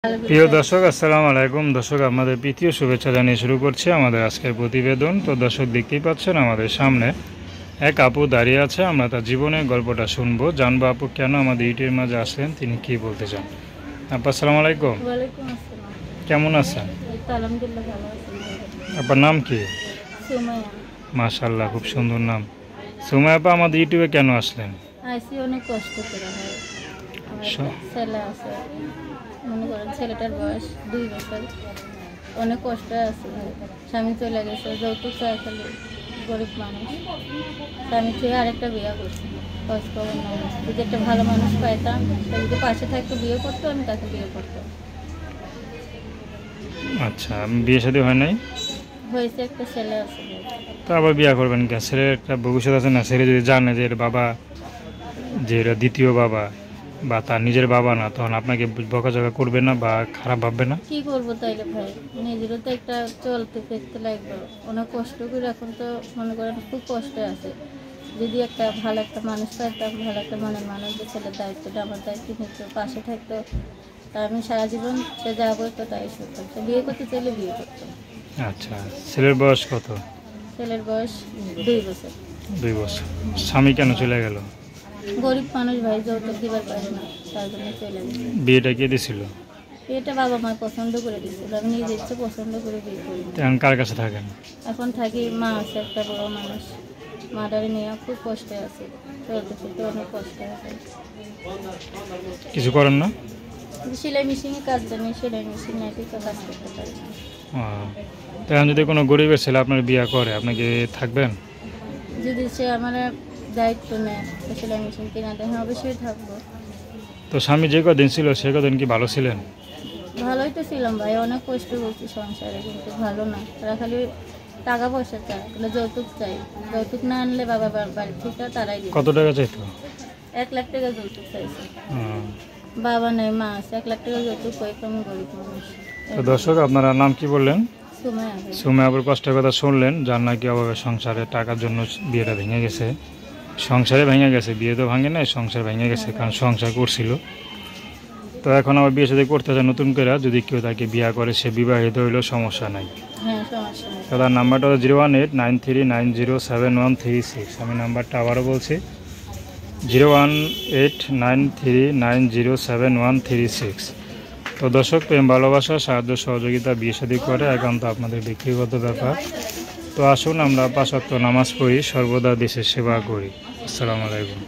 প্রিয় দর্শক, আসসালামু আলাইকুম। দর্শক, আমাদের প্রীতীয় শুভেচ্ছা জানিয়ে শুরু করছি আমাদের আজকের প্রতিবেদন। তো দর্শক, দেখতেই পাচ্ছেন আমাদের সামনে এক আপু দাঁড়িয়ে আছে। আমরা তার জীবনের গল্পটা শুনবো, জানবো আপু কেন আমাদের ইউটিউবের মাঝে আসলেন, তিনি কি বলতে চান। আপু আসসালামু আলাইকুম, ওয়ালাইকুম আসসালাম। কেমন আছেন? আলহামদুলিল্লাহ ভালো আছি। আপনার নাম কি? সুমাইয়া। মাশাআল্লাহ, খুব সুন্দর নাম। সুমাইয়া আপা, আমাদের ইউটিউবে কেন আসলেন? আইসি অনেক কষ্ট করে হয়। আমার একটা ছেলে আছে, মনে করেন ছেলেটার বয়স 2 বছর। অনেক কষ্ট আছে ভাই। স্বামী চলে গেছে, যৌতুক চায় খালি, গরিব মানুষ। স্বামী থেকে আরেকটা বিয়ে করছে, খোঁজ খবর নাই। যদি একটা ভালো মানুষ পাইতাম, সে যদি পাশে থাকতো, বিয়ে করতো, আমি তাকে বিয়ে করতাম। আচ্ছা, বিয়ে শাদী হয় নাই? হয়েছে, একটা ছেলে আছে ভাই। তো আবার বিয়ে করবেন কে? ছেলের একটা ভবিষ্যৎ আছে না? ছেলে যদি জানে যে এর বাবা, যে এটা দ্বিতীয় বাবা বা তার নিজের বাবা না, তখন আপনাকে বকাঝকা করবে না বা খারাপ ভাববে না? কি করবো তাইলে ভাই, নিজেরও তো একটা চলতে ফিরতে লাগবে। অনেক কষ্ট করে এখন তো মনে করেন খুব কষ্টে আছে। যদি একটা ভালো একটা মানুষ পাইতাম, ভালো একটা মনের মানুষ, যে ছেলের দায়িত্বটা আমার দায়িত্ব নিত, পাশে থাকতো, তা আমি সারা জীবন সে যা বলতো তাই শুনতাম। সে বিয়ে করতে চাইলে বিয়ে করতো। আচ্ছা, ছেলের বয়স কত? ছেলের বয়স 2 বছর। 2 বছর। স্বামী কেন চলে গেল? গরিব মানুষ ভাই, যৌতুক দিবার পারে না, তার জন্য চলে গেছে। বিয়েটা কে দিছিল? এটা বাবা মা পছন্দ করে দিচ্ছিল, আমি নিজে ইচ্ছে পছন্দ করে বিয়ে করি। এখন কার কাছে থাকেন? এখন থাকি, মা আছে একটা বড় মানুষ, মাদারে নিয়ে খুব কষ্টে আছে, চলতে ফিরতে অনেক কষ্টে আছে। কিছু করেন না? সেলাই মেশিনে কাজ জানি, সেলাই মেশিন নাই, তো কাজ করতে পারি না। তো এখন যদি কোনো গরিবের ছেলে আপনার বিয়ে করে, আপনাকে থাকবেন? যদি সে আমার দায়িত্ব নেয়, তো সেলাই মেশিন কিনা দেয়, হ্যাঁ অবশ্যই থাকবো। তো স্বামী যে কদিন ছিল সে কদিন কি ভালো ছিলেন? ভালোই তো ছিলাম ভাই, অনেক কষ্ট করছি সংসারে, কিন্তু ভালো না। তারা খালি টাকা পয়সা চায়, তাহলে যৌতুক চাই। যৌতুক না আনলে বাবা বাড়ি থেকে তারাই দিবে। কত টাকা চাইতো? 1 লাখ টাকা যৌতুক চাইছে। হুম। বাবা নেই, মা আছে, 1 লাখ টাকা যৌতুক কই, আমি গরিব মানুষ। তো দর্শক, আপনারা নাম কি বললেন? সুমাইয়া ভাই। সুমাইয়া আপুর কষ্টের কথা শুনলেন, যার নাকি অভাবে সংসারে টাকার জন্য বিয়েটা ভেঙে গেছে। সংসারে ভেঙে গেছে, বিয়ে তো ভাঙে নাই, সংসার ভেঙে গেছে, কারণ সংসার করছিল। তো এখন আবার বিয়ে সাথে করতে চায় নতুন করে, যদি কেউ তাকে বিয়ে করে, সে বিবাহিত হইলেও সমস্যা নাই। হ্যাঁ, সমস্যা নেই। তো তার নাম্বারটা হলো 01893907136। আমি নাম্বারটা আবারও বলছি, 01893907136। তো দর্শক, প্রেম ভালোবাসা, সাহায্য সহযোগিতা, বিয়ে শাদী করে একান্ত আপনাদের ব্যক্তিগত ব্যাপার। তো আসুন আমরা 5 ওয়াক্ত নামাজ পড়ি, সর্বদা দেশের সেবা করি। আসসালামু আলাইকুম।